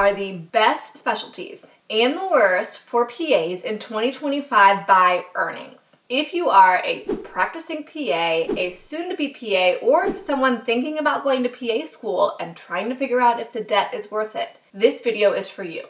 are the best specialties and the worst for PAs in 2025 by earnings. If you are a practicing PA, a soon-to-be PA, or someone thinking about going to PA school and trying to figure out if the debt is worth it, this video is for you.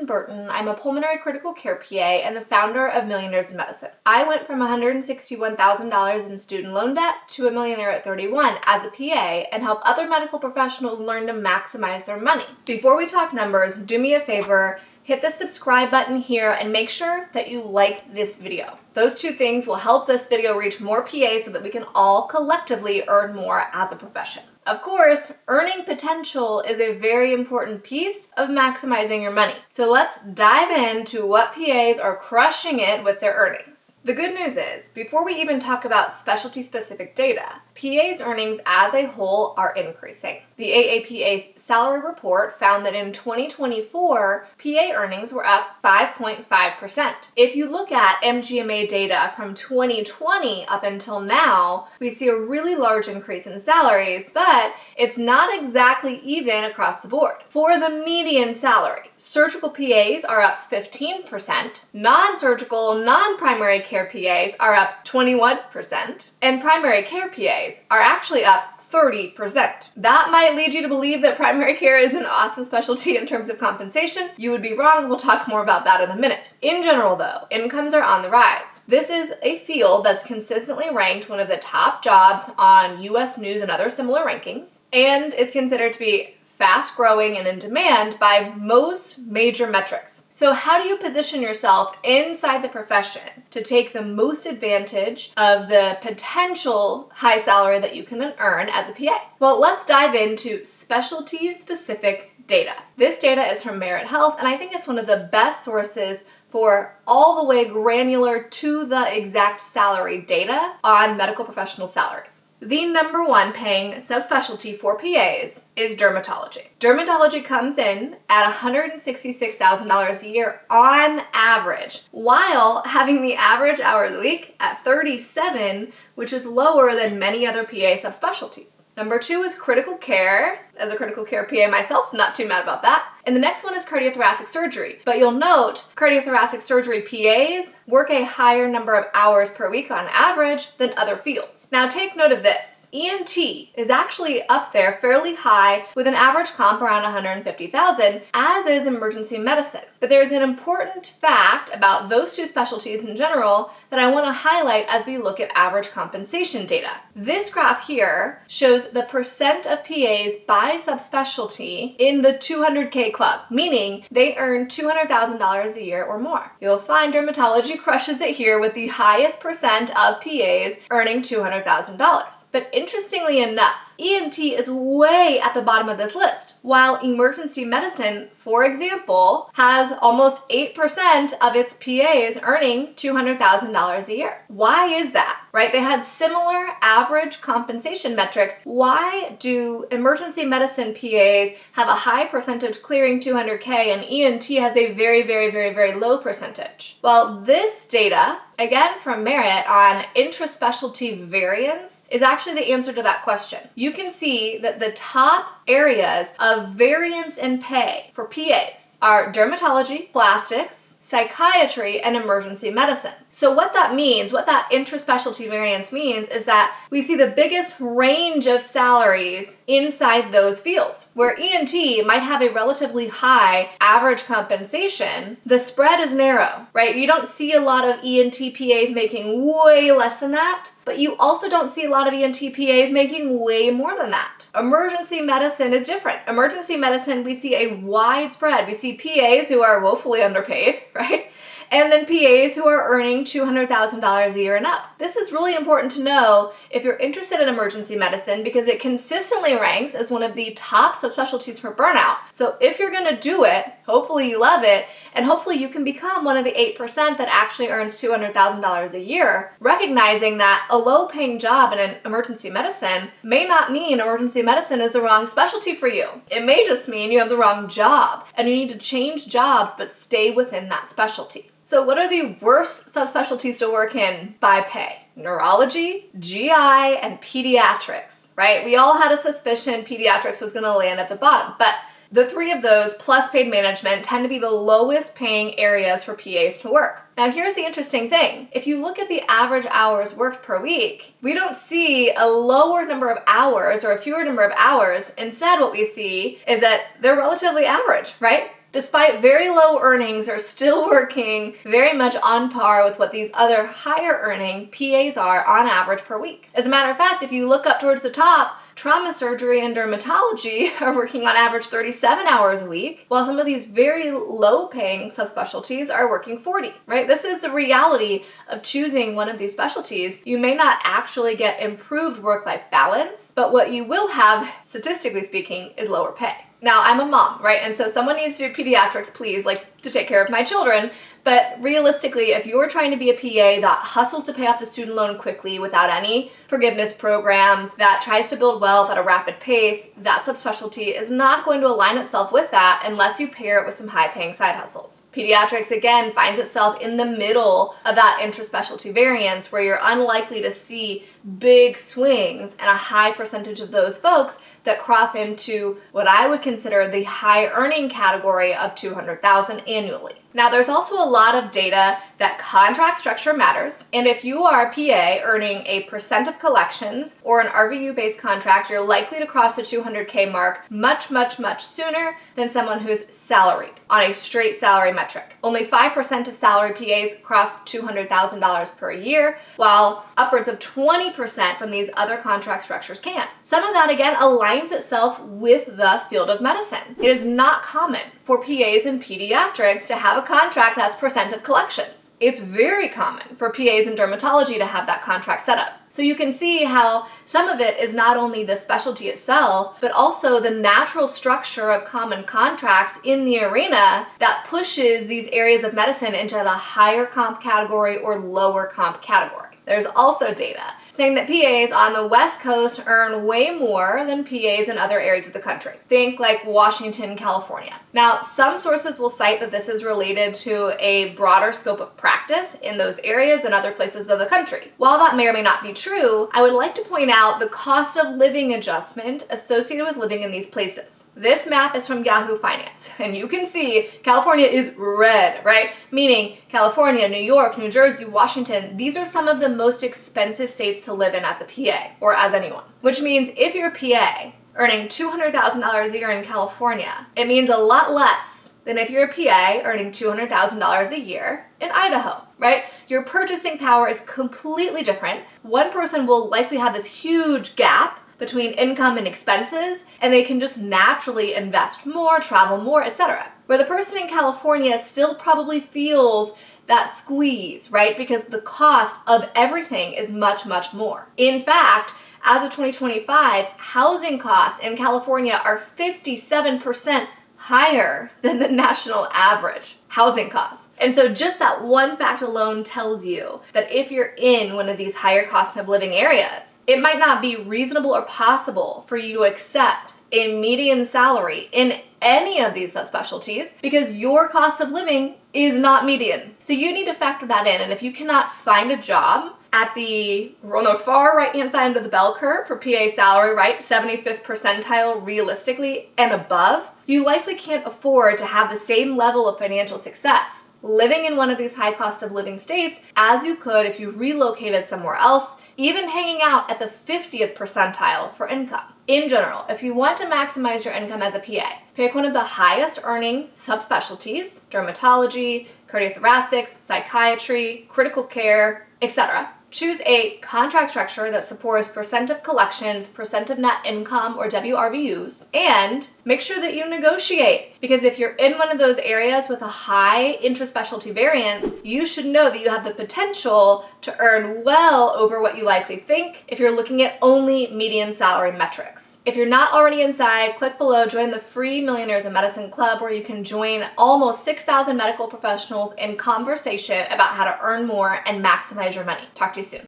Burton. I'm a pulmonary critical care PA and the founder of Millionaires in Medicine. I went from $161,000 in student loan debt to a millionaire at 31 as a PA and help other medical professionals learn to maximize their money. Before we talk numbers, do me a favor, hit the subscribe button here and make sure that you like this video. Those two things will help this video reach more PAs so that we can all collectively earn more as a profession. Of course, earning potential is a very important piece of maximizing your money. So let's dive into what PAs are crushing it with their earnings. The good news is, before we even talk about specialty-specific data, PAs' earnings as a whole are increasing. The AAPA salary report found that in 2024, PA earnings were up 5.5%. If you look at MGMA data from 2020 up until now, we see a really large increase in salaries, but it's not exactly even across the board. For the median salary, surgical PAs are up 15%, non-surgical, non-primary care PAs are up 21%, and primary care PAs are actually up 30%. That might lead you to believe that primary care is an awesome specialty in terms of compensation. You would be wrong. We'll talk more about that in a minute. In general, though, incomes are on the rise. This is a field that's consistently ranked one of the top jobs on US News and other similar rankings, and is considered to be fast growing and in demand by most major metrics. So how do you position yourself inside the profession to take the most advantage of the potential high salary that you can earn as a PA? Well, let's dive into specialty-specific data. This data is from Merit Health, and I think it's one of the best sources for all the way granular to the exact salary data on medical professional salaries. The number one paying subspecialty for PAs is dermatology. Dermatology comes in at $166,000 a year on average, while having the average hours a week at 37, which is lower than many other PA subspecialties. Number two is critical care. As a critical care PA myself, not too mad about that. And the next one is cardiothoracic surgery. But you'll note cardiothoracic surgery PAs work a higher number of hours per week on average than other fields. Now take note of this. ENT is actually up there fairly high with an average comp around $150,000, as is emergency medicine. But there's an important fact about those two specialties in general that I want to highlight as we look at average compensation data. This graph here shows the percent of PAs by subspecialty in the 200K club, meaning they earn $200,000 a year or more. You'll find dermatology crushes it here with the highest percent of PAs earning $200,000. But interestingly enough, ENT is way at the bottom of this list, while emergency medicine, for example, has almost 8% of its PAs earning $200,000 a year. Why is that, right? They had similar average compensation metrics. Why do emergency medicine PAs have a high percentage clearing 200K and ENT has a very, very, very, very low percentage? Well, this data, again from Merit on Intraspecialty Variance, is actually the answer to that question. You can see that the top areas of variance in pay for PAs are dermatology, plastics, psychiatry, and emergency medicine. So what that means, what that intraspecialty variance means, is that we see the biggest range of salaries inside those fields. Where ENT might have a relatively high average compensation, the spread is narrow, right? You don't see a lot of ENT PAs making way less than that, but you also don't see a lot of ENT PAs making way more than that. Emergency medicine is different. Emergency medicine, we see a wide spread. We see PAs who are woefully underpaid, right? And then PAs who are earning $200,000 a year and up. This is really important to know if you're interested in emergency medicine because it consistently ranks as one of the top subspecialties for burnout. So if you're gonna do it, hopefully you love it, and hopefully you can become one of the 8% that actually earns $200,000 a year, recognizing that a low-paying job in an emergency medicine may not mean emergency medicine is the wrong specialty for you. It may just mean you have the wrong job, and you need to change jobs but stay within that specialty. So what are the worst subspecialties to work in by pay? Neurology, GI, and pediatrics, right? We all had a suspicion pediatrics was gonna land at the bottom, but the three of those, plus paid management, tend to be the lowest paying areas for PAs to work. Now here's the interesting thing. If you look at the average hours worked per week, we don't see a lower number of hours or a fewer number of hours. Instead, what we see is that they're relatively average, right? Despite very low earnings, are still working very much on par with what these other higher earning PAs are on average per week. As a matter of fact, if you look up towards the top, trauma surgery and dermatology are working on average 37 hours a week, while some of these very low paying subspecialties are working 40, right? This is the reality of choosing one of these specialties. You may not actually get improved work-life balance, but what you will have, statistically speaking, is lower pay. Now, I'm a mom, right? And so someone needs to do pediatrics, please, like to take care of my children. But realistically, if you're trying to be a PA that hustles to pay off the student loan quickly without any forgiveness programs, that tries to build wealth at a rapid pace, that subspecialty is not going to align itself with that unless you pair it with some high-paying side hustles. Pediatrics, again, finds itself in the middle of that intraspecialty variance where you're unlikely to see big swings and a high percentage of those folks that cross into what I would consider the high earning category of $200,000 annually. Now, there's also a lot of data that contract structure matters, and if you are a PA earning a percent of collections or an RVU-based contract, you're likely to cross the 200K mark much, much, much sooner than someone who's salaried on a straight salary metric. Only 5% of salaried PAs cross $200,000 per year, while upwards of 20% from these other contract structures can. Some of that, again, aligns itself with the field of medicine. It is not common for PAs in pediatrics to have a contract that's percent of collections. It's very common for PAs in dermatology to have that contract set up. So you can see how some of it is not only the specialty itself, but also the natural structure of common contracts in the arena that pushes these areas of medicine into the higher comp category or lower comp category. There's also data saying that PAs on the West Coast earn way more than PAs in other areas of the country. Think like Washington, California. Now, some sources will cite that this is related to a broader scope of practice in those areas than other places of the country. While that may or may not be true, I would like to point out the cost of living adjustment associated with living in these places. This map is from Yahoo Finance, and you can see California is red, right? Meaning California, New York, New Jersey, Washington, these are some of the most expensive states to live in as a PA, or as anyone. Which means if you're a PA earning $200,000 a year in California, it means a lot less than if you're a PA earning $200,000 a year in Idaho, right? Your purchasing power is completely different. One person will likely have this huge gap between income and expenses, and they can just naturally invest more, travel more, etc. Where the person in California still probably feels that squeeze, right? Because the cost of everything is much, much more. In fact, as of 2025, housing costs in California are 57% higher than the national average housing costs. And so just that one fact alone tells you that if you're in one of these higher cost of living areas, it might not be reasonable or possible for you to accept a median salary in any of these subspecialties because your cost of living is not median. So you need to factor that in. And if you cannot find a job at the on the far right-hand side of the bell curve for PA salary, right, 75th percentile realistically and above, you likely can't afford to have the same level of financial success living in one of these high cost of living states as you could if you relocated somewhere else, even hanging out at the 50th percentile for income. In general, if you want to maximize your income as a PA, pick one of the highest earning subspecialties, dermatology, cardiothoracics, psychiatry, critical care, etc. Choose a contract structure that supports percent of collections, percent of net income, or WRVUs, and make sure that you negotiate. Because if you're in one of those areas with a high intraspecialty variance, you should know that you have the potential to earn well over what you likely think if you're looking at only median salary metrics. If you're not already inside, click below, join the free Millionaires in Medicine Club where you can join almost 6,000 medical professionals in conversation about how to earn more and maximize your money. Talk to you soon.